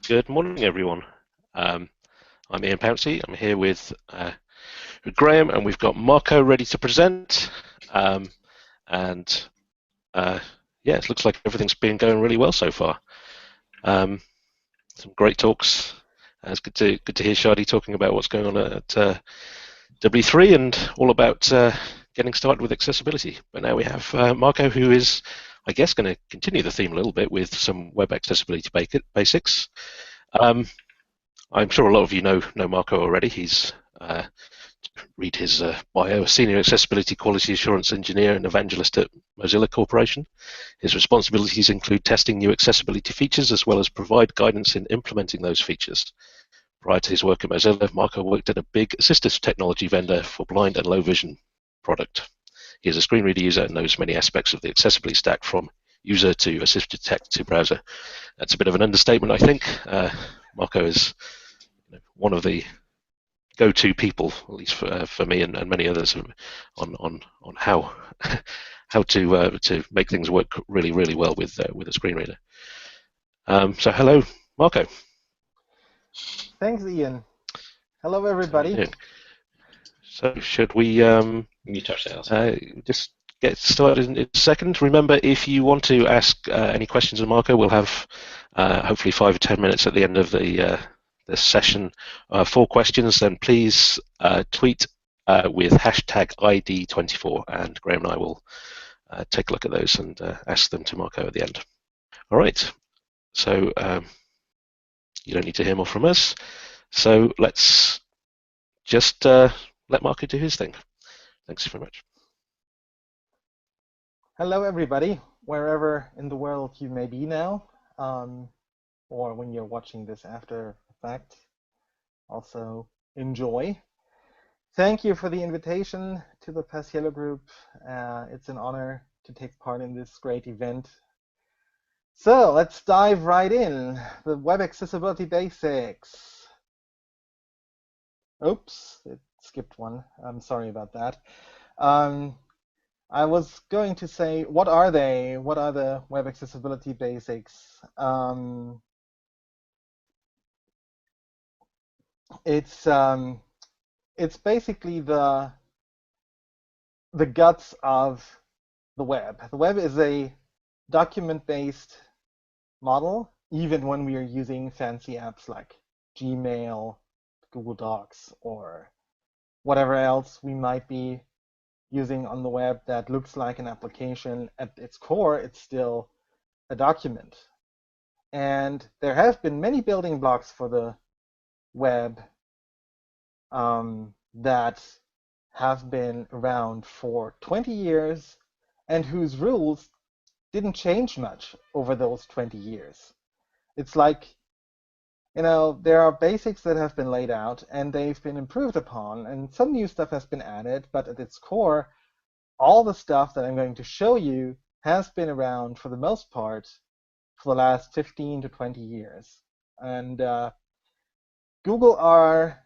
Good morning, everyone. I'm Ian Pouncey. I'm here with Graham, and we've got Marco ready to present. And yeah, it looks like everything's been going really well so far. Some great talks. It's good to hear Shadi talking about what's going on at W3 and all about getting started with accessibility. But now we have Marco, who is, I guess, going to continue the theme a little bit with some web accessibility basics. I'm sure a lot of you know Marco already. He's read his bio, Senior Accessibility Quality Assurance Engineer and Evangelist at Mozilla Corporation. His responsibilities include testing new accessibility features as well as provide guidance in implementing those features. Prior to his work at Mozilla, Marco worked at a big assistive technology vendor for blind and low vision product. He is a screen reader user and knows many aspects of the accessibility stack from user to assistive text to browser. That's a bit of an understatement, I think. Marco is one of the go-to people, at least for me and many others, on how how to make things work really well with a screen reader. So hello, Marco. Thanks, Ian. Hello, everybody. So should we mute ourselves? Just get started in a second. Remember, if you want to ask any questions of Marco, we'll have hopefully 5 or 10 minutes at the end of the session for questions. Then please tweet with hashtag ID24, and Graham and I will take a look at those and ask them to Marco at the end. All right. So you don't need to hear more from us. So let's just let Marco do his thing. Thanks very much. Hello, everybody, wherever in the world you may be now, or when you're watching this after the fact. Also, enjoy. Thank you for the invitation to the Paciello Group. It's an honor to take part in this great event. So let's dive right in. The web accessibility basics. Oops, it skipped one. I'm sorry about that. I was going to say, what are they? What are the web accessibility basics? It's basically the guts of the web. The web is a document-based model, even when we are using fancy apps like Gmail, Google Docs, or whatever else we might be using on the web that looks like an application. At its core, it's still a document. And there have been many building blocks for the web that have been around for 20 years and whose rules didn't change much over those 20 years. It's like, there are basics that have been laid out and they've been improved upon, and some new stuff has been added, but at its core, all the stuff that I'm going to show you has been around for the most part for the last 15 to 20 years. And Google are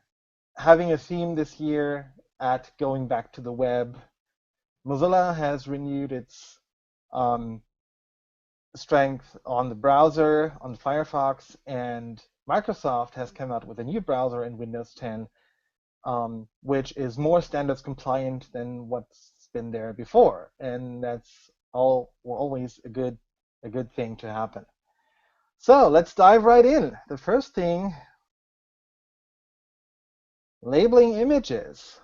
having a theme this year at going back to the web. Mozilla has renewed its strength on the browser, on Firefox, and Microsoft has come out with a new browser in Windows 10, which is more standards compliant than what's been there before, and that's always a good thing to happen. So let's dive right in. The first thing, labeling images.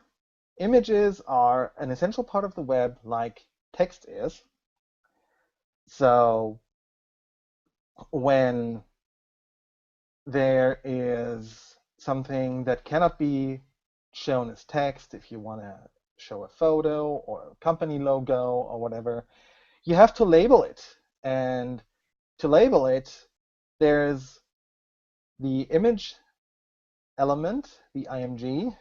Images are an essential part of the web, like text is. So when there is something that cannot be shown as text, if you want to show a photo or a company logo or whatever, you have to label it. And to label it, there's the image element, the IMG.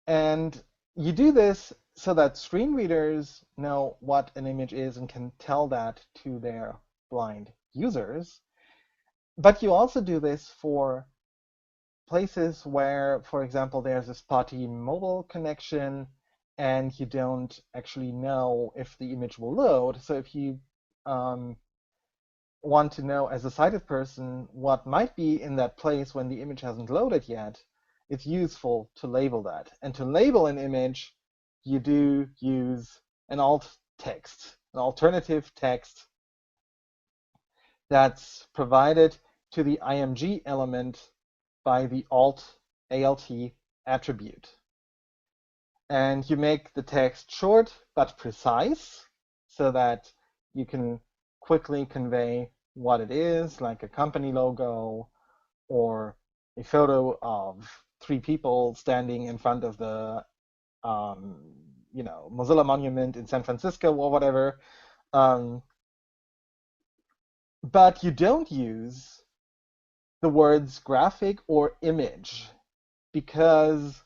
And you do this so that screen readers know what an image is and can tell that to their blind users. But you also do this for places where, for example, there's a spotty mobile connection and you don't actually know if the image will load. So if you want to know as a sighted person what might be in that place when the image hasn't loaded yet, it's useful to label that. And to label an image, you do use an alt text, an alternative text that's provided to the img element by the alt attribute. And you make the text short but precise so that you can quickly convey what it is, like a company logo or a photo of three people standing in front of the Mozilla Monument in San Francisco or whatever. But you don't use the words graphic or image because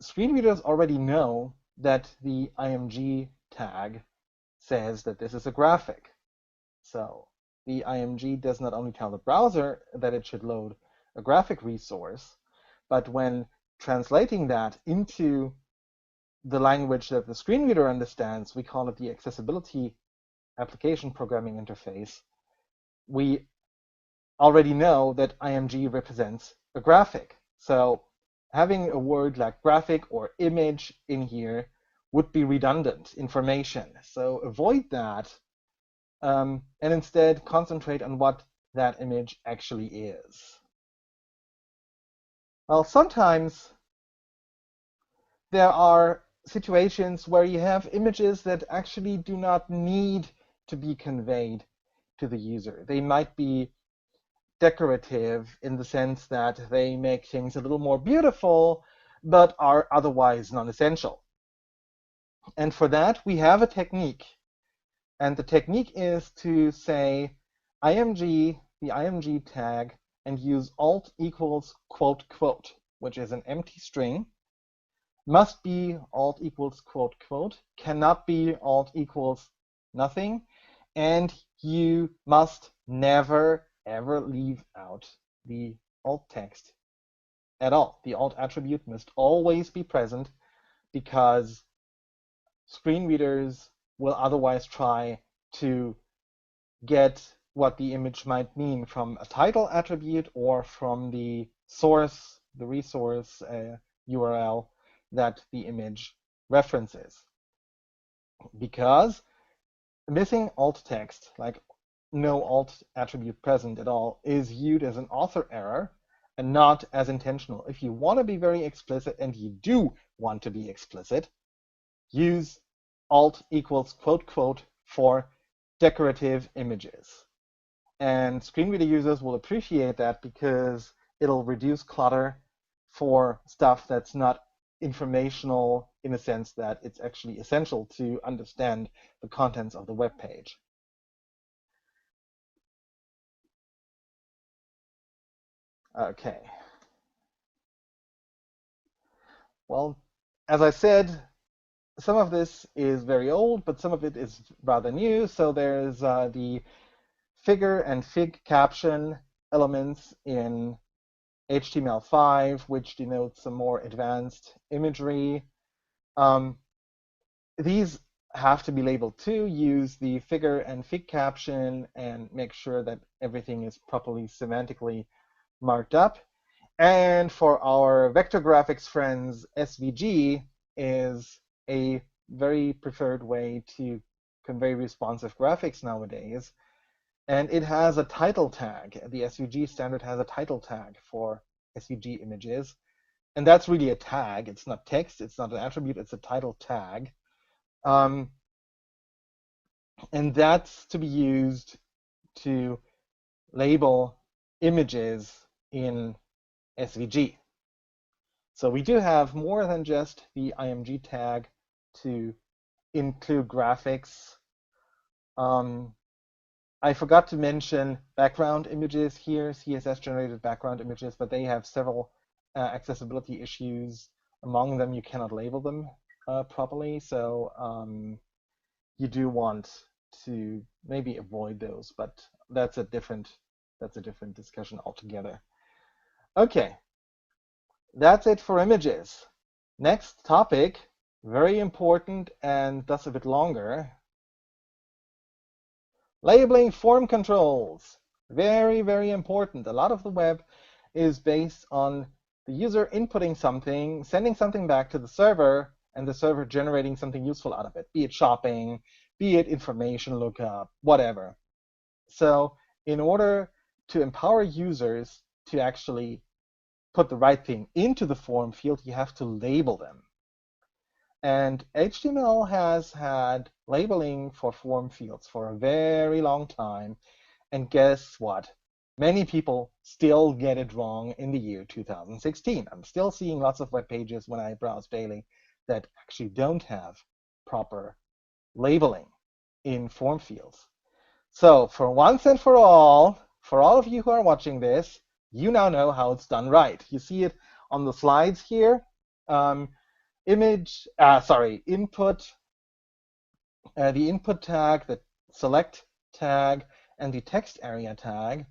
screen readers already know that the img tag says that this is a graphic. So the img does not only tell the browser that it should load a graphic resource, but when translating that into the language that the screen reader understands, we call it the accessibility application programming interface, we already know that img represents a graphic. So having a word like graphic or image in here would be redundant information. So avoid that and instead concentrate on what that image actually is. Well, sometimes there are situations where you have images that actually do not need to be conveyed to the user. They might be decorative in the sense that they make things a little more beautiful, but are otherwise non-essential. And for that, we have a technique. And the technique is to say img, the img tag, and use alt equals quote quote, which is an empty string. Must be alt equals quote quote, cannot be alt equals nothing, and you must never ever leave out the alt text at all. The alt attribute must always be present because screen readers will otherwise try to get what the image might mean from a title attribute or from the source, the resource URL that the image references. Because missing alt text, like no alt attribute present at all, is viewed as an author error and not as intentional. If you want to be very explicit, and you do want to be explicit, use alt equals quote quote for decorative images. And screen reader users will appreciate that because it'll reduce clutter for stuff that's not informational in a sense that it's actually essential to understand the contents of the web page. Okay. Well, as I said, some of this is very old, but some of it is rather new. So there's the figure and fig caption elements in HTML5, which denotes some more advanced imagery. These have to be labeled too. Use the figure and fig caption and make sure that everything is properly semantically marked up. And for our vector graphics friends, SVG is a very preferred way to convey responsive graphics nowadays. And it has a title tag. The SVG standard has a title tag for SVG images. And that's really a tag. It's not text. It's not an attribute. It's a title tag. And that's to be used to label images in SVG. So we do have more than just the img tag to include graphics. I forgot to mention background images here, CSS-generated background images, but they have several accessibility issues. Among them, you cannot label them properly, so you do want to maybe avoid those, but that's a different discussion altogether. Okay, that's it for images. Next topic, very important and thus a bit longer. Labeling form controls. Very, very important. A lot of the web is based on the user inputting something, sending something back to the server, and the server generating something useful out of it, be it shopping, be it information lookup, whatever. So in order to empower users to actually put the right thing into the form field, you have to label them. And HTML has had labeling for form fields for a very long time. And guess what? Many people still get it wrong in the year 2016. I'm still seeing lots of web pages when I browse daily that actually don't have proper labeling in form fields. So for once and for all of you who are watching this, you now know how it's done right. You see it on the slides here. Input, the input tag, the select tag, and the text area tag.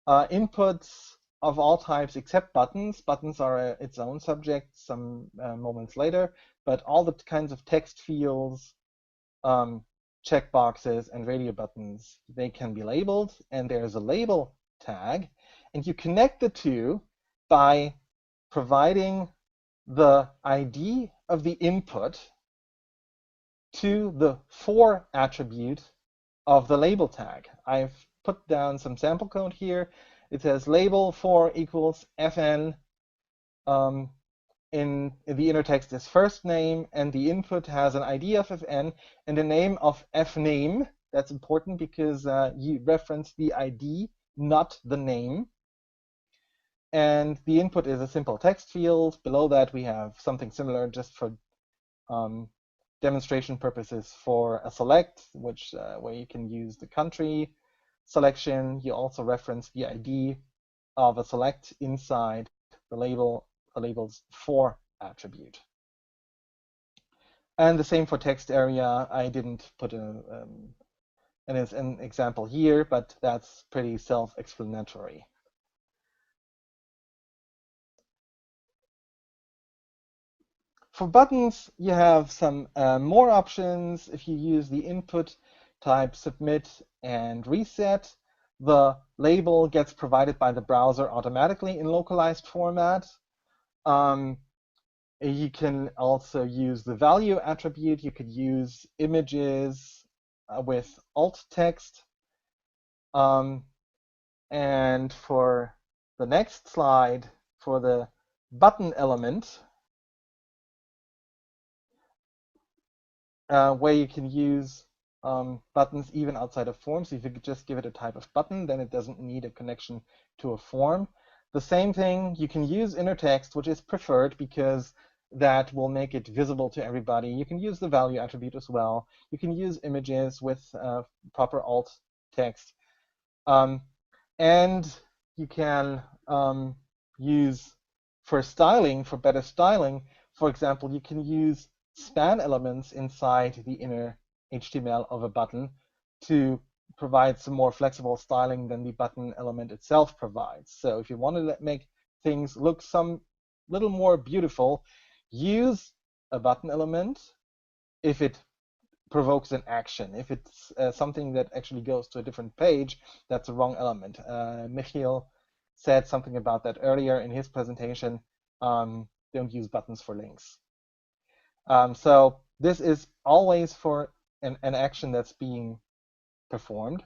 Inputs of all types except buttons. Buttons are its own subject some moments later, but all the kinds of text fields, checkboxes, and radio buttons, they can be labeled, and there's a label tag, and you connect the two by providing the ID of the input to the for attribute of the label tag. I've put down some sample code here. It says label for equals fn. In the inner text is first name, and the input has an ID of fn and a name of fname. That's important because you reference the ID, not the name. And the input is a simple text field. Below that, we have something similar just for demonstration purposes for a select, which where you can use the country selection. You also reference the ID of a select inside the label's for attribute. And the same for text area. I didn't put an example here, but that's pretty self-explanatory. For buttons, you have some more options. If you use the input type submit and reset, the label gets provided by the browser automatically in localized format. You can also use the value attribute. You could use images with alt text. And for the next slide, for the button element, where you can use buttons even outside of forms. So if you could just give it a type of button, then it doesn't need a connection to a form. The same thing, you can use inner text, which is preferred because that will make it visible to everybody. You can use the value attribute as well. You can use images with proper alt text. And you can use for styling, for better styling, for example, you can use span elements inside the inner HTML of a button to provide some more flexible styling than the button element itself provides. So if you want to make things look some little more beautiful, use a button element if it provokes an action. If it's something that actually goes to a different page, that's a wrong element. Michiel said something about that earlier in his presentation. Don't use buttons for links. So this is always for an action that's being performed.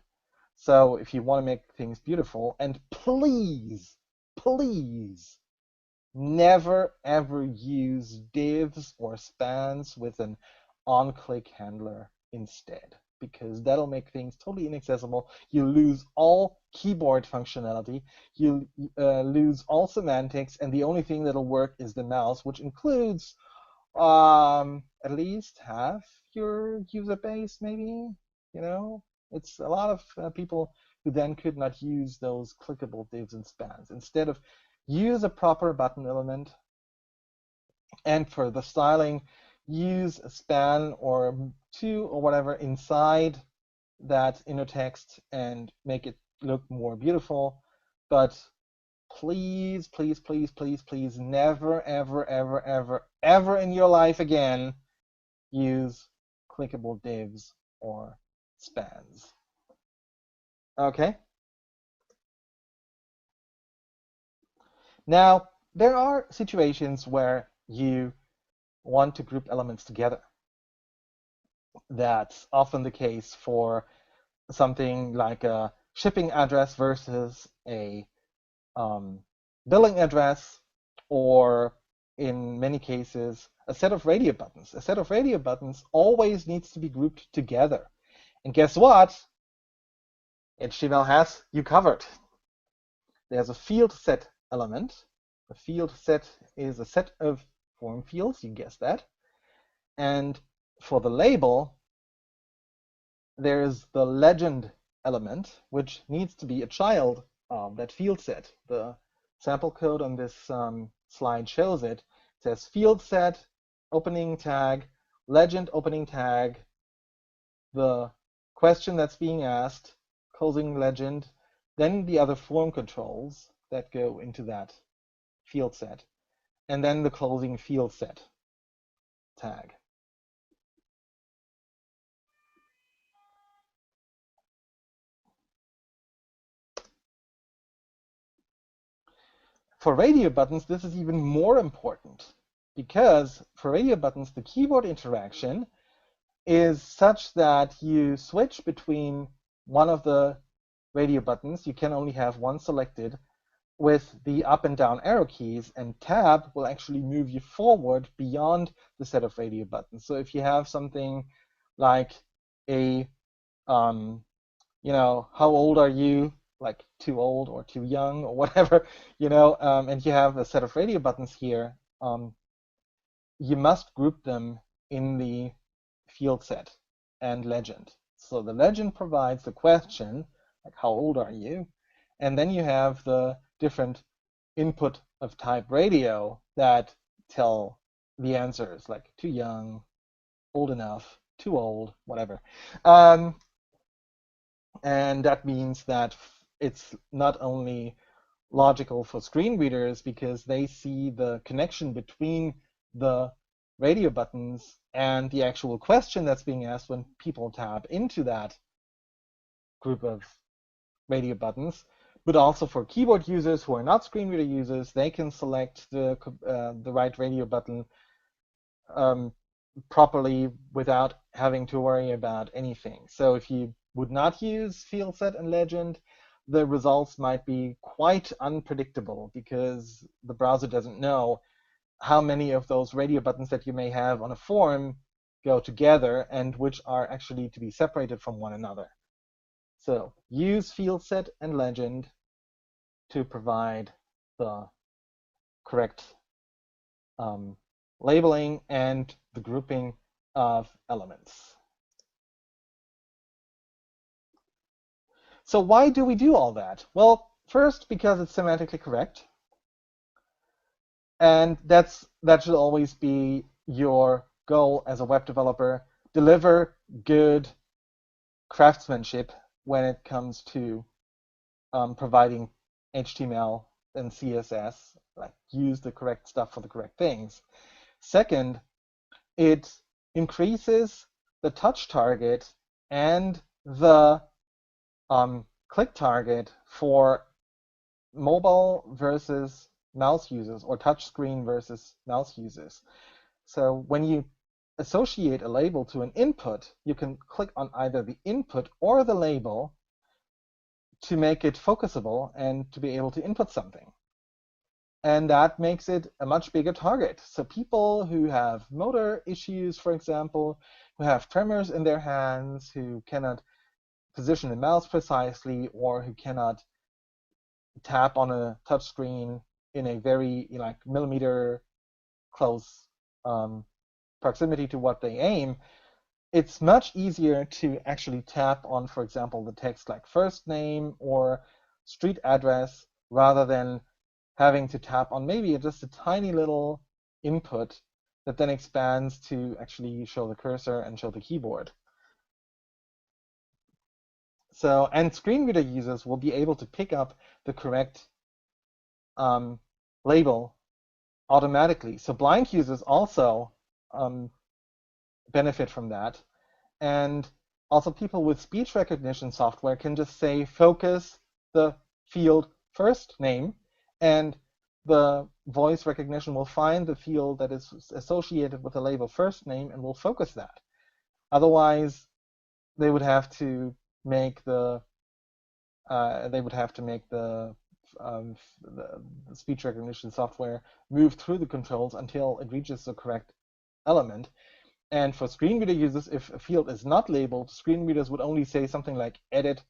So if you want to make things beautiful, and please, please, never ever use divs or spans with an on-click handler instead, because that'll make things totally inaccessible. You lose all keyboard functionality, you lose all semantics, and the only thing that'll work is the mouse, which includes at least half your user base, maybe. You know, it's a lot of people who then could not use those clickable divs and spans. Instead of use a proper button element, and for the styling, use a span or two or whatever inside that inner text and make it look more beautiful. But please, please, please, please, please, never, ever, ever, ever, ever in your life again – use clickable divs or spans. Okay. Now, there are situations where you want to group elements together. That's often the case for something like a shipping address versus a um, billing address, or in many cases, a set of radio buttons. A set of radio buttons always needs to be grouped together. And guess what? HTML has you covered. There's a field set element. A field set is a set of form fields, you guessed that. And for the label, there's the legend element, which needs to be a child of that field set. The sample code on this slide shows it. It says field set, opening tag, legend opening tag, the question that's being asked, closing legend, then the other form controls that go into that field set, and then the closing field set tag. For radio buttons, this is even more important because for radio buttons, the keyboard interaction is such that you switch between one of the radio buttons. You can only have one selected with the up and down arrow keys, and tab will actually move you forward beyond the set of radio buttons. So if you have something like a, how old are you? Like too old or too young or whatever, and you have a set of radio buttons here, you must group them in the field set and legend. So the legend provides the question, like how old are you? And then you have the different input of type radio that tell the answers, like too young, old enough, too old, whatever. And that means that it's not only logical for screen readers because they see the connection between the radio buttons and the actual question that's being asked when people tap into that group of radio buttons, but also for keyboard users who are not screen reader users, they can select the right radio button properly without having to worry about anything. So if you would not use field set and legend, the results might be quite unpredictable because the browser doesn't know how many of those radio buttons that you may have on a form go together and which are actually to be separated from one another. So use field set and legend to provide the correct labeling and the grouping of elements. So why do we do all that? Well, first, because it's semantically correct. And that should always be your goal as a web developer. Deliver good craftsmanship when it comes to providing HTML and CSS, like use the correct stuff for the correct things. Second, it increases the touch target and the click target for mobile versus mouse users or touch screen versus mouse users. So when you associate a label to an input, you can click on either the input or the label to make it focusable and to be able to input something. And that makes it a much bigger target. So people who have motor issues, for example, who have tremors in their hands, who cannot position the mouse precisely, or who cannot tap on a touch screen in a very millimeter close proximity to what they aim, it's much easier to actually tap on, for example, the text like first name or street address rather than having to tap on maybe just a tiny little input that then expands to actually show the cursor and show the keyboard. So, and screen reader users will be able to pick up the correct label automatically. So blind users also benefit from that. And Also, people with speech recognition software can just say focus the field first name, and the voice recognition will find the field that is associated with the label first name and will focus that. Otherwise, they would have to make the the speech recognition software move through the controls until it reaches the correct element. And for screen reader users, if a field is not labeled, screen readers would only say something like edit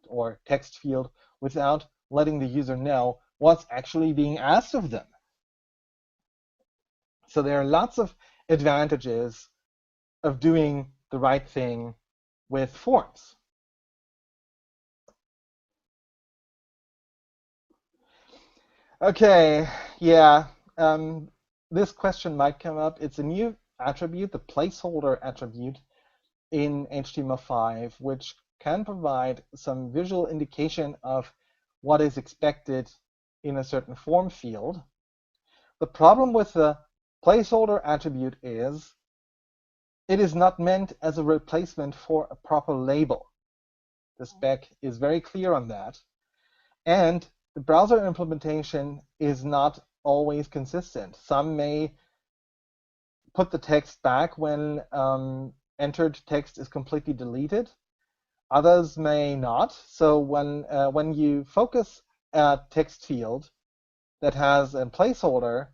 or text field without letting the user know what's actually being asked of them. So there are lots of advantages of doing the right thing with forms. Okay, yeah, this question might come up. It's a new attribute, the placeholder attribute in HTML5, which can provide some visual indication of what is expected in a certain form field. The problem with the placeholder attribute is it is not meant as a replacement for a proper label. The spec is very clear on that. And the browser implementation is not always consistent. Some may put the text back when entered text is completely deleted. Others may not. So when you focus a text field that has a placeholder,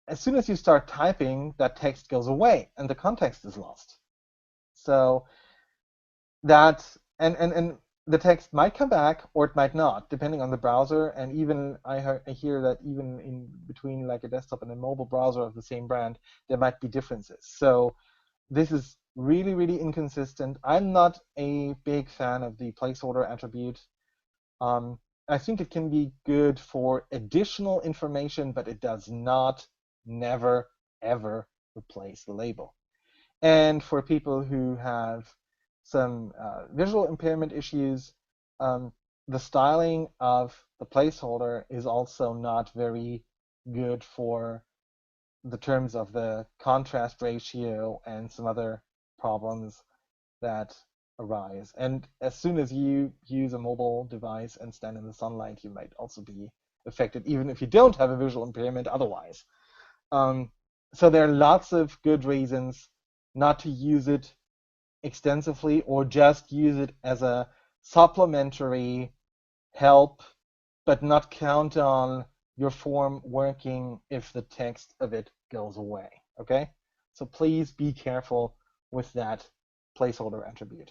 as soon as you start typing, that text goes away and the context is lost. So that and the text might come back or it might not, depending on the browser. And even I hear that even in between like a desktop and a mobile browser of the same brand, there might be differences. So this is really, really inconsistent. I'm not a big fan of the placeholder attribute. I think it can be good for additional information, but it does not, never, ever replace the label. And for people who have some visual impairment issues, the styling of the placeholder is also not very good for the terms of the contrast ratio and some other problems that arise. And as soon as you use a mobile device and stand in the sunlight, you might also be affected, even if you don't have a visual impairment otherwise. So there are lots of good reasons not to use it extensively or just use it as a supplementary help, but not count on your form working if the text of it goes away. Okay? So please be careful with that placeholder attribute.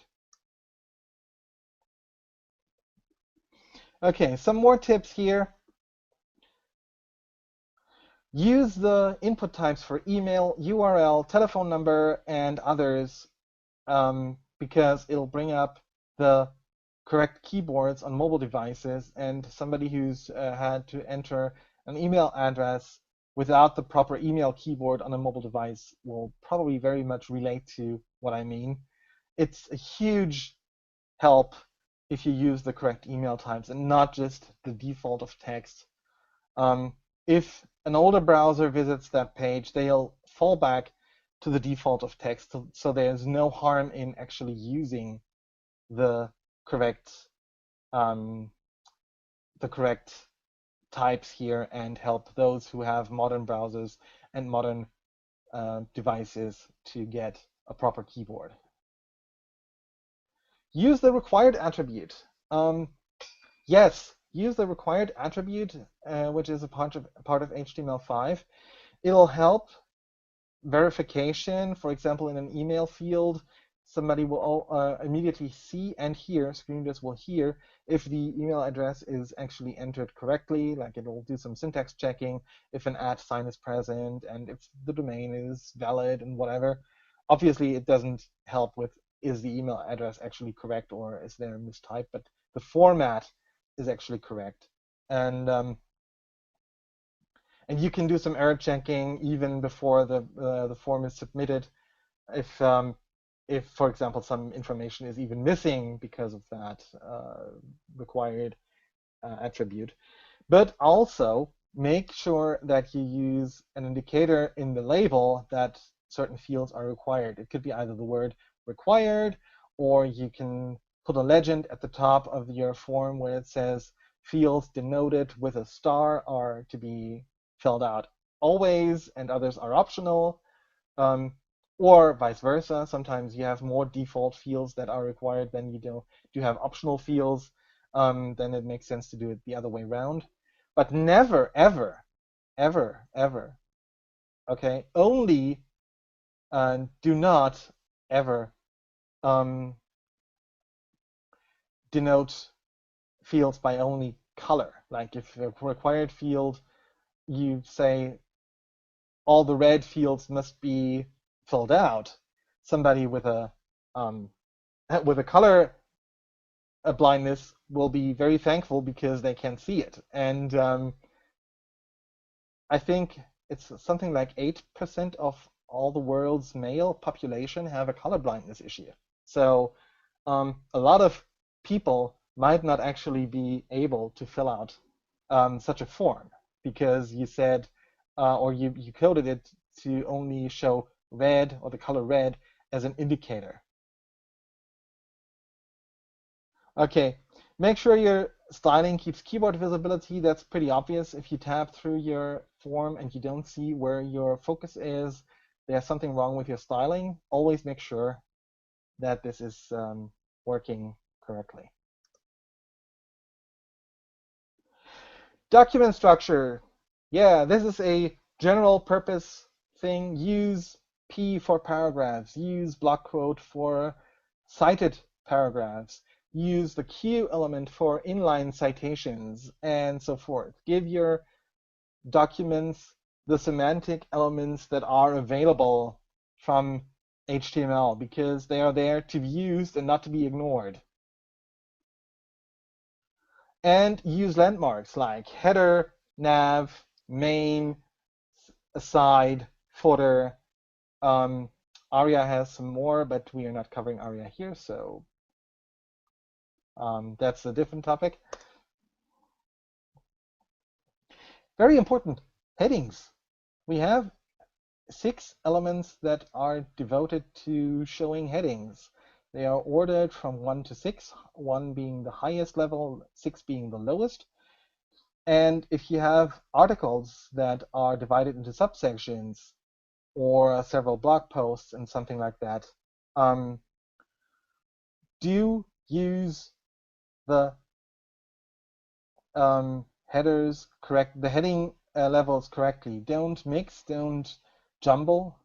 Okay, some more tips here. Use the input types for email, URL, telephone number, and others because it'll bring up the correct keyboards on mobile devices, and somebody who's had to enter an email address without the proper email keyboard on a mobile device will probably very much relate to what I mean. It's a huge help if you use the correct email types and not just the default of text. If an older browser visits that page, they'll fall back to the default of text, so there's no harm in actually using the correct types here and help those who have modern browsers and modern devices to get a proper keyboard. Use the required attribute. Yes, use the required attribute, which is a part of HTML5. It'll help verification. For example, in an email field, somebody will immediately see and hear, screen readers will hear if the email address is actually entered correctly, like it'll do some syntax checking, if an @ sign is present, and if the domain is valid and whatever. Obviously, it doesn't help with is the email address actually correct or is there a mistype, but the format is actually correct. And you can do some error checking even before the form is submitted if, for example, some information is even missing because of that required attribute. But also make sure that you use an indicator in the label that certain fields are required. It could be either the word required or you can put a legend at the top of your form where it says fields denoted with a star are to be filled out always and others are optional. Um, or vice versa. Sometimes you have more default fields that are required than you do have optional fields. Then it makes sense to do it the other way around. But never, ever, ever, ever, okay, only do not ever um, denote fields by only color. Like if a required field, you say all the red fields must be filled out. Somebody with a um, color blindness will be very thankful because they can see it. And I think it's something like 8% of all the world's male population have a color blindness issue. So a lot of people might not actually be able to fill out such a form because you said, or you coded it to only show red or the color red as an indicator. Okay, make sure your styling keeps keyboard visibility. That's pretty obvious. If you tab through your form and you don't see where your focus is, there's something wrong with your styling. Always make sure that this is working correctly. Document structure. Yeah, this is a general purpose thing. Use P for paragraphs. Use block quote for cited paragraphs. Use the Q element for inline citations and so forth. Give your documents the semantic elements that are available from HTML because they are there to be used and not to be ignored. And use landmarks like header, nav, main, aside, footer. ARIA has some more, but we are not covering ARIA here, so that's a different topic. Very important, headings. We have 6 elements that are devoted to showing headings. They are ordered from 1 to 6, 1 being the highest level, 6 being the lowest. And if you have articles that are divided into subsections or several blog posts and something like that, do use the headers correct, the heading levels correctly. Don't mix, don't jumble,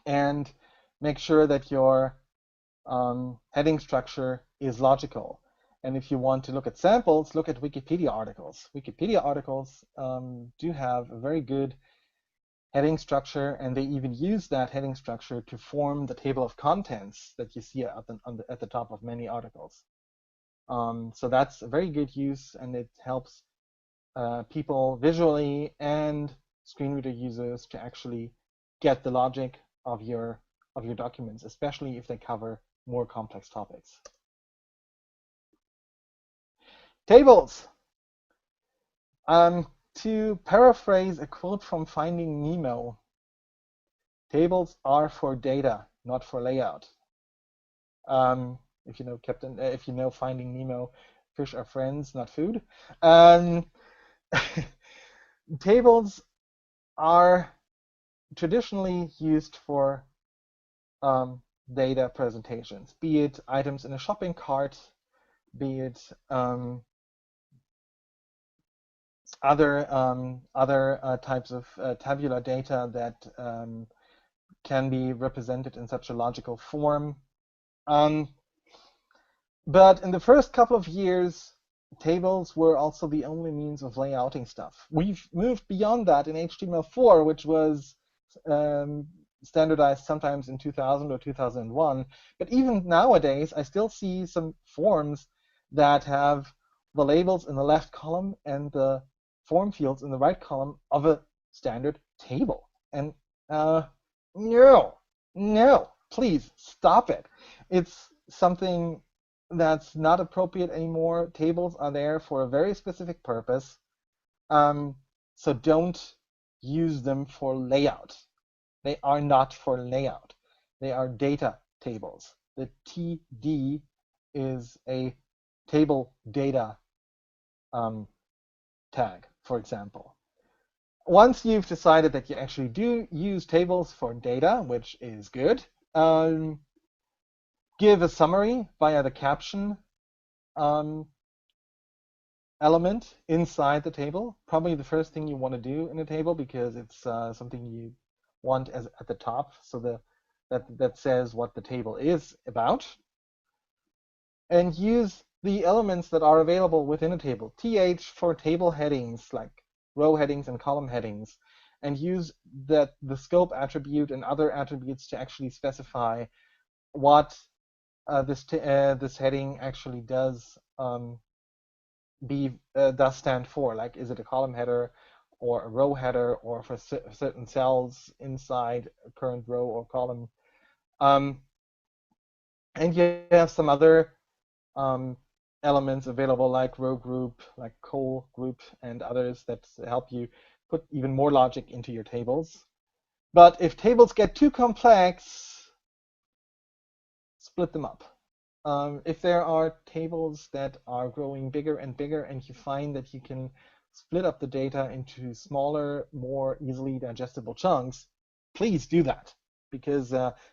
and make sure that your heading structure is logical. And if you want to look at samples, look at Wikipedia articles. Wikipedia articles do have a very good heading structure, and they even use that heading structure to form the table of contents that you see at the top of many articles. So that's a very good use, and it helps people visually and screen reader users to actually get the logic of your documents, especially if they cover more complex topics. Tables. To paraphrase a quote from Finding Nemo, tables are for data, not for layout. If you know Finding Nemo, fish are friends, not food. Tables are traditionally used for data presentations, be it items in a shopping cart, be it other types of tabular data that can be represented in such a logical form. But in the first couple of years, tables were also the only means of layouting stuff. We've moved beyond that in HTML4, which was standardized sometimes in 2000 or 2001. But even nowadays, I still see some forms that have the labels in the left column and the form fields in the right column of a standard table. And no, please stop it. It's something that's not appropriate anymore. Tables are there for a very specific purpose. So don't use them for layout. They are not for layout. They are data tables. the TD is a table data tag, for example. Once you've decided that you actually do use tables for data, which is good, give a summary via the caption element inside the table. Probably the first thing you want to do in a table, because it's something you want as at the top, so that says what the table is about. And use the elements that are available within a table. TH for table headings, like row headings and column headings, and use the scope attribute and other attributes to actually specify what this heading actually does does stand for. Like, is it a column header or a row header, or for certain cells inside a current row or column? And you have some other elements available, like row group, like col group, and others that help you put even more logic into your tables. But if tables get too complex, split them up. If there are tables that are growing bigger and bigger, and you find that you can split up the data into smaller, more easily digestible chunks, please do that, because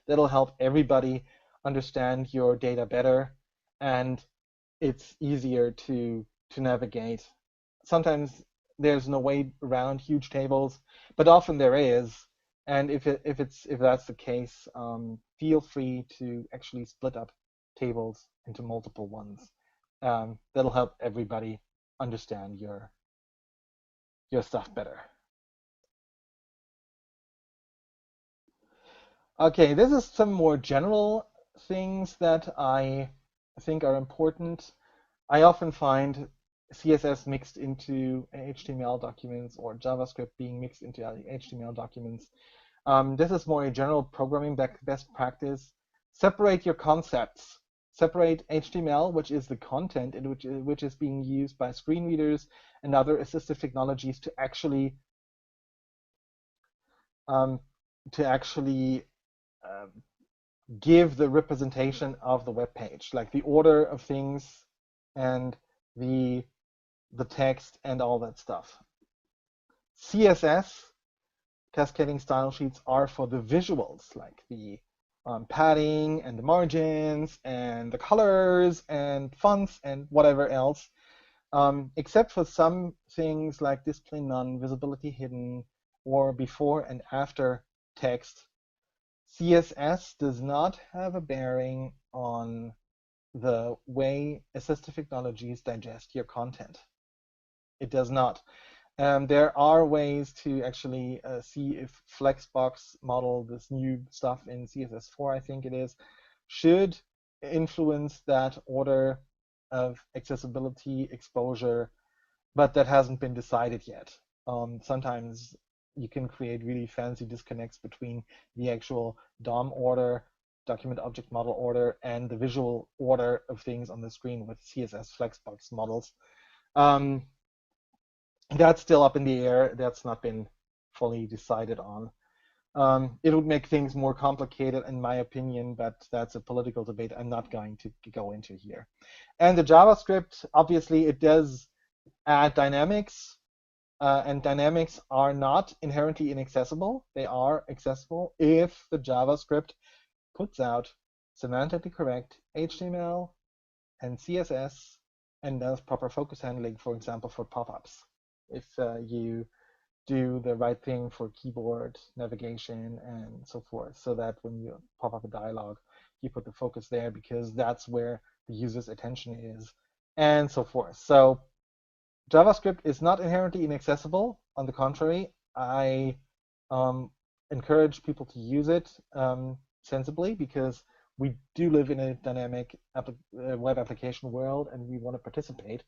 that'll help everybody understand your data better, and it's easier to navigate. Sometimes there's no way around huge tables, but often there is. And if that's the case, feel free to actually split up tables into multiple ones. That'll help everybody understand your stuff better. Okay, this is some more general things that I think are important. I often find CSS mixed into HTML documents, or JavaScript being mixed into HTML documents. This is more a general programming best practice. Separate your concepts. Separate HTML, which is the content, and which is being used by screen readers and other assistive technologies to actually give the representation of the web page, like the order of things and the text and all that stuff. CSS, cascading style sheets, are for the visuals, like the padding and the margins and the colors and fonts and whatever else, except for some things like display none, visibility hidden, or before and after text. CSS does not have a bearing on the way assistive technologies digest your content. It does not. There are ways to actually see if Flexbox model, this new stuff in CSS4, I think it is, should influence that order of accessibility exposure, but that hasn't been decided yet. Sometimes you can create really fancy disconnects between the actual DOM order, document object model order, and the visual order of things on the screen with CSS Flexbox models. That's still up in the air. That's not been fully decided on. It would make things more complicated, in my opinion, but that's a political debate I'm not going to go into here. And the JavaScript, obviously, it does add dynamics, and dynamics are not inherently inaccessible. They are accessible if the JavaScript puts out semantically correct HTML and CSS and does proper focus handling, for example, for pop-ups. If you do the right thing for keyboard navigation and so forth, so that when you pop up a dialog, you put the focus there because that's where the user's attention is, and so forth. So JavaScript is not inherently inaccessible. On the contrary, I encourage people to use it sensibly, because we do live in a dynamic web application world and we want to participate.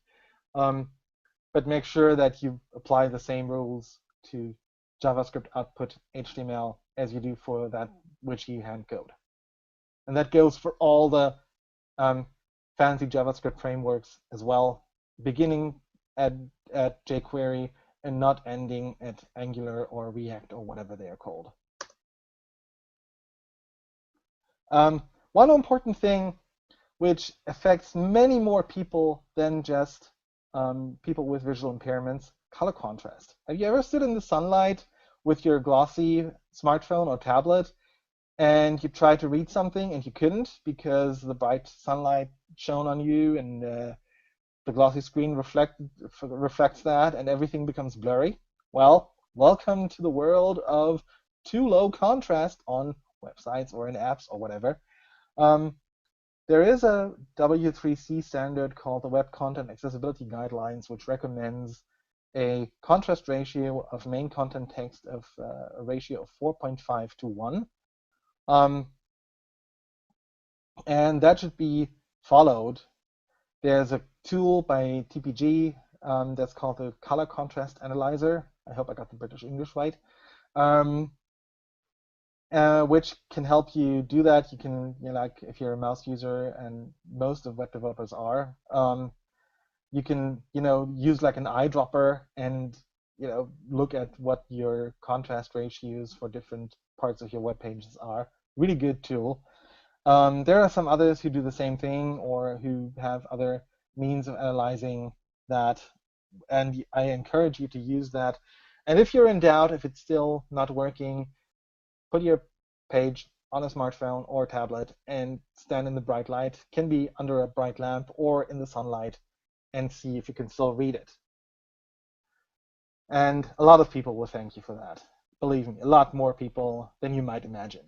But make sure that you apply the same rules to JavaScript output HTML as you do for that which you hand code. And that goes for all the fancy JavaScript frameworks as well, beginning at jQuery and not ending at Angular or React or whatever they are called. One important thing which affects many more people than just people with visual impairments, color contrast. Have you ever stood in the sunlight with your glossy smartphone or tablet and you tried to read something and you couldn't because the bright sunlight shone on you and the glossy screen reflects that and everything becomes blurry? Well, welcome to the world of too low contrast on websites or in apps or whatever. Um, there is a W3C standard called the Web Content Accessibility Guidelines, which recommends a contrast ratio of main content text of a ratio of 4.5 to 1. And that should be followed. There's a tool by TPG that's called the Color Contrast Analyzer. I hope I got the British English right. Which can help you do that. You can, like if you're a mouse user, and most of web developers are, you can, use like an eyedropper and, look at what your contrast ratios for different parts of your web pages are. Really good tool. There are some others who do the same thing or who have other means of analyzing that, and I encourage you to use that. And if you're in doubt, if it's still not working, put your page on a smartphone or tablet and stand in the bright light. Can be under a bright lamp or in the sunlight, and see if you can still read it. And a lot of people will thank you for that. Believe me, a lot more people than you might imagine.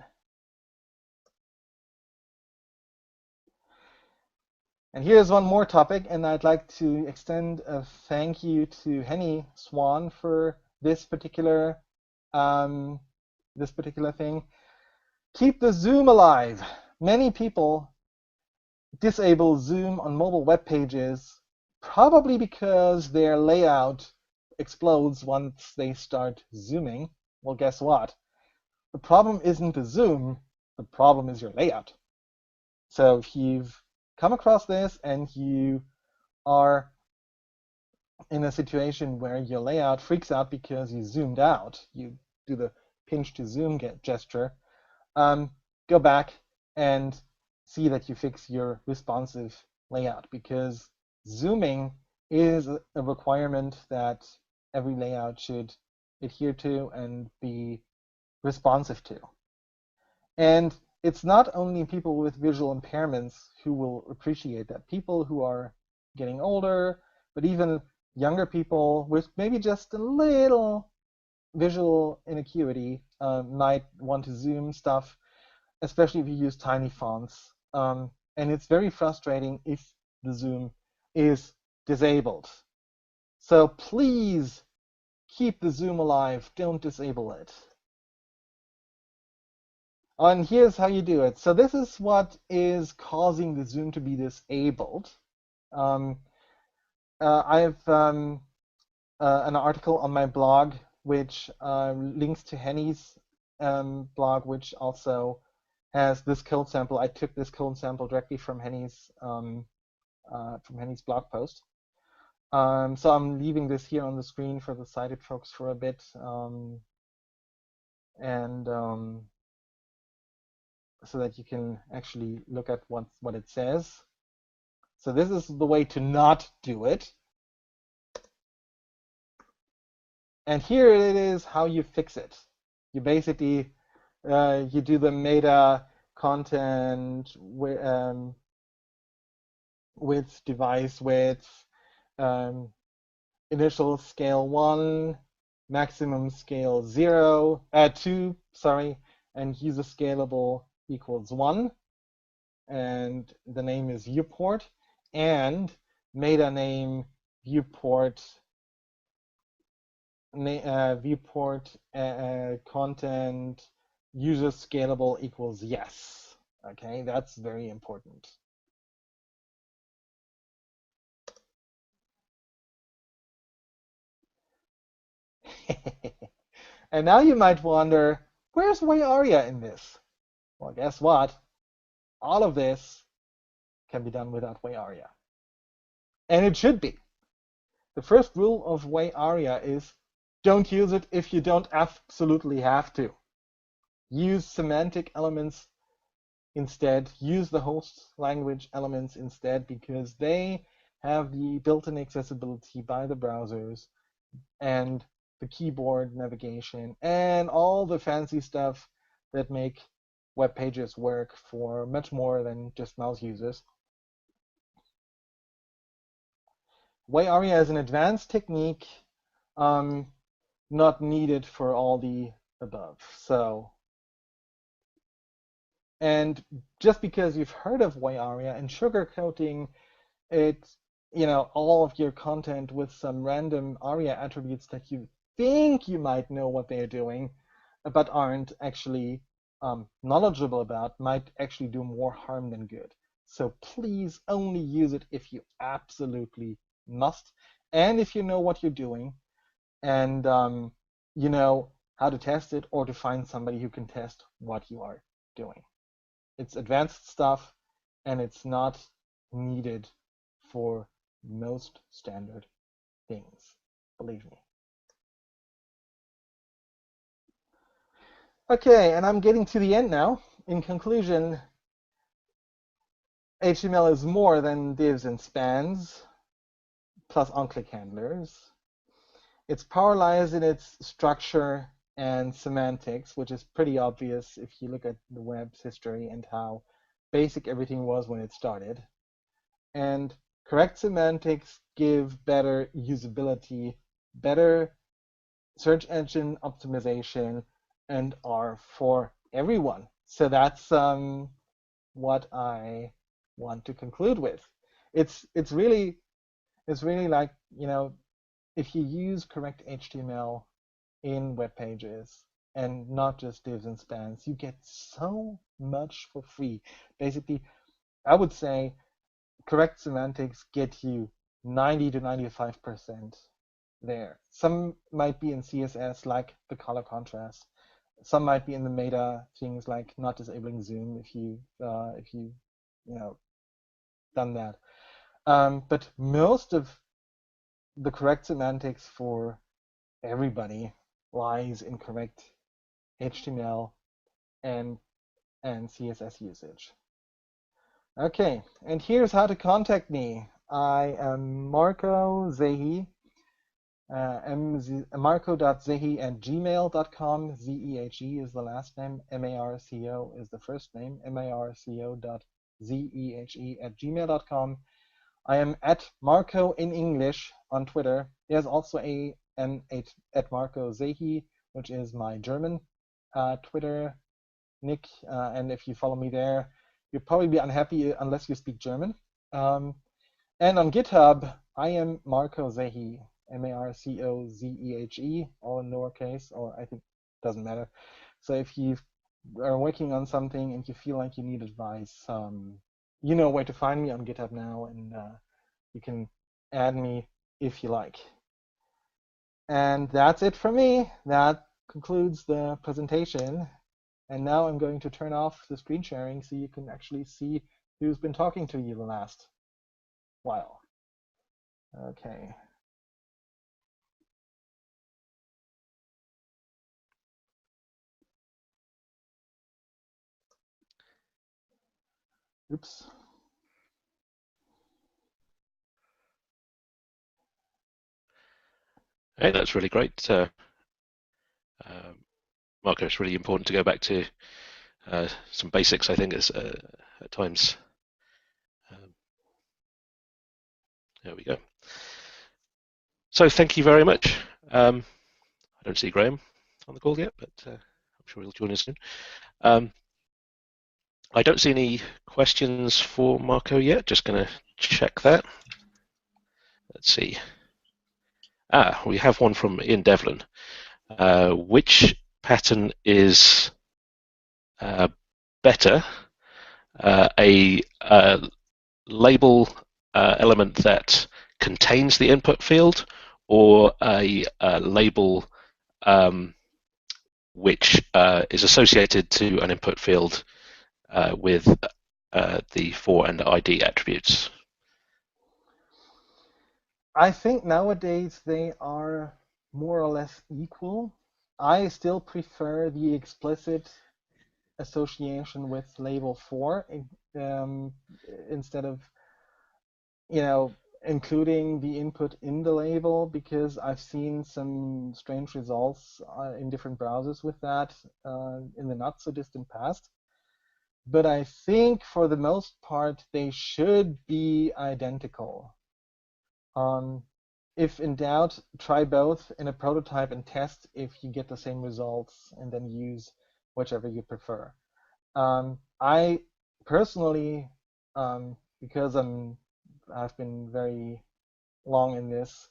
And here's one more topic, and I'd like to extend a thank you to Henny Swan for this particular thing. Keep the zoom alive. Many people disable zoom on mobile web pages, probably because their layout explodes once they start zooming. Well, guess what? The problem isn't the zoom, the problem is your layout. So if you've come across this and you are in a situation where your layout freaks out because you zoomed out, you do the pinch to zoom gesture, go back and see that you fix your responsive layout, because zooming is a requirement that every layout should adhere to and be responsive to. And it's not only people with visual impairments who will appreciate that. People who are getting older, but even younger people with maybe just a little visual inacuity might want to zoom stuff, especially if you use tiny fonts. And it's very frustrating if the zoom is disabled. So please keep the zoom alive. Don't disable it. And here's how you do it. So this is what is causing the zoom to be disabled. I have an article on my blog which links to Henny's blog, which also has this code sample. I took this code sample directly from Henny's blog post. So I'm leaving this here on the screen for the sighted folks for a bit, so that you can actually look at what it says. So this is the way to not do it. And here it is how you fix it. You basically you do the meta content width, device width, initial scale 1, maximum scale 2, and user scalable equals 1, and the name is viewport, and meta name viewport content user scalable equals yes. Okay, that's very important. And now you might wonder, where's WAI-ARIA in this? Well, guess what? All of this can be done without WAI-ARIA. And it should be. The first rule of WAI-ARIA is don't use it if you don't absolutely have to. Use semantic elements instead. Use the host language elements instead because they have the built-in accessibility by the browsers and the keyboard navigation and all the fancy stuff that make web pages work for much more than just mouse users. WAI-ARIA is an advanced technique not needed for all the above. And just because you've heard of WAI-ARIA and sugarcoating it, all of your content with some random ARIA attributes that you think you might know what they're doing, but aren't actually knowledgeable about, might actually do more harm than good. So please only use it if you absolutely must, and if you know what you're doing, and you know how to test it or to find somebody who can test what you are doing. It's advanced stuff, and it's not needed for most standard things, believe me. Okay, and I'm getting to the end now. In conclusion, HTML is more than divs and spans, plus on-click handlers. It's powerless in its structure and semantics, which is pretty obvious if you look at the web's history and how basic everything was when it started. And correct semantics give better usability, better search engine optimization, and are for everyone. So that's what I want to conclude with. It's really like, if you use correct HTML in web pages and not just divs and spans, you get so much for free. Basically, I would say correct semantics get you 90 to 95% there. Some might be in CSS, like the color contrast. Some might be in the meta things like not disabling zoom if you done that. But most of the correct semantics for everybody lies in correct HTML and CSS usage. Okay, and here's how to contact me. I am Marco Zehe, marco.zehe@gmail.com. Zehe is the last name, Marco is the first name, marco.zehe@gmail.com. I am at Marco in English on Twitter. There's also an at Marco Zehe, which is my German Twitter nick. And if you follow me there, you'll probably be unhappy unless you speak German. And on GitHub, I am Marco Zehe, Marcozehe, all in lowercase, or I think it doesn't matter. So if you are working on something and you feel like you need advice, you know where to find me on GitHub now, and you can add me if you like. And that's it for me. That concludes the presentation. And now I'm going to turn off the screen sharing so you can actually see who's been talking to you the last while. Okay. Oops. Hey, that's really great. Marco, it's really important to go back to some basics, I think, at times. There we go. So thank you very much. I don't see Graham on the call yet, but I'm sure he'll join us soon. I don't see any questions for Marco yet. Just going to check that. Let's see. We have one from Ian Devlin. Which pattern is better? A label element that contains the input field, or a label which is associated to an input field with the for and ID attributes? I think nowadays they are more or less equal. I still prefer the explicit association with label 4 instead of including the input in the label, because I've seen some strange results in different browsers with that in the not so distant past. But I think for the most part they should be identical. If in doubt, try both in a prototype and test if you get the same results, and then use whichever you prefer. I personally, because I've been very long in this,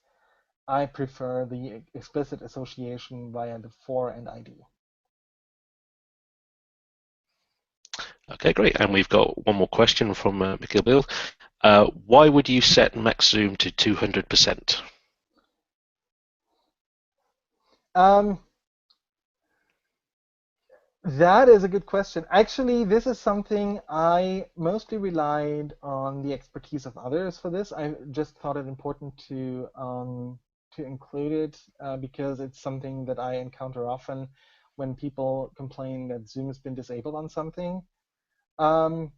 I prefer the explicit association via the for and ID. Okay, great. And we've got one more question from Mikhail Bill. Why would you set max zoom to 200%? That is a good question. Actually, this is something I mostly relied on the expertise of others for this. I just thought it important to include it because it's something that I encounter often when people complain that Zoom has been disabled on something. I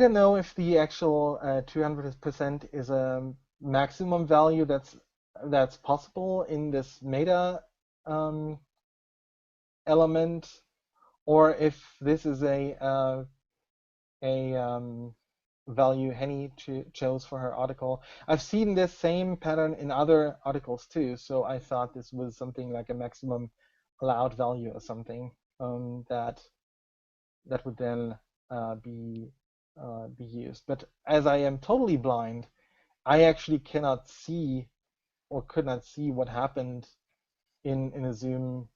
don't know if the actual 200% is a maximum value that's possible in this meta element, or if this is a value Henny chose for her article. I've seen this same pattern in other articles too, so I thought this was something like a maximum allowed value or something that would then be used. But as I am totally blind, I actually cannot see or could not see what happened in a Zoom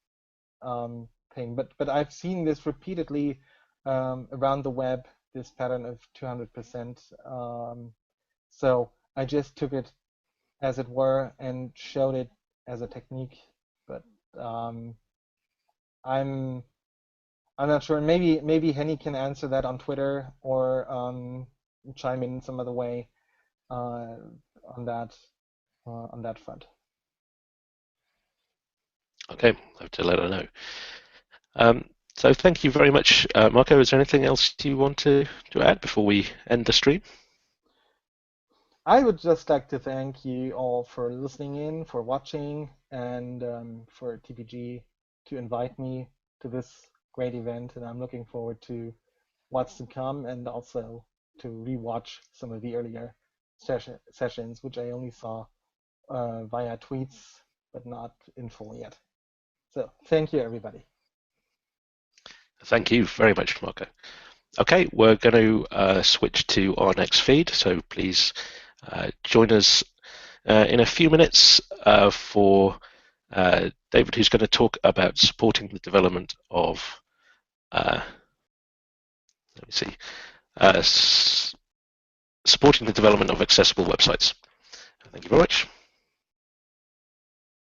thing. But I've seen this repeatedly around the web, this pattern of 200%. So I just took it as it were and showed it as a technique. But I'm not sure. Maybe Henny can answer that on Twitter, or chime in some other way on that front. Okay, I have to let her know. So thank you very much, Marco. Is there anything else you want to add before we end the stream? I would just like to thank you all for listening in, for watching, and for TPG to invite me to this great event. And I'm looking forward to what's to come, and also to rewatch some of the earlier sessions, which I only saw via tweets, but not in full yet. So thank you, everybody. Thank you very much, Marco. Okay, we're going to switch to our next feed, so please join us in a few minutes for David, who's going to talk about supporting the development of, let me see, supporting the development of accessible websites. Thank you very much.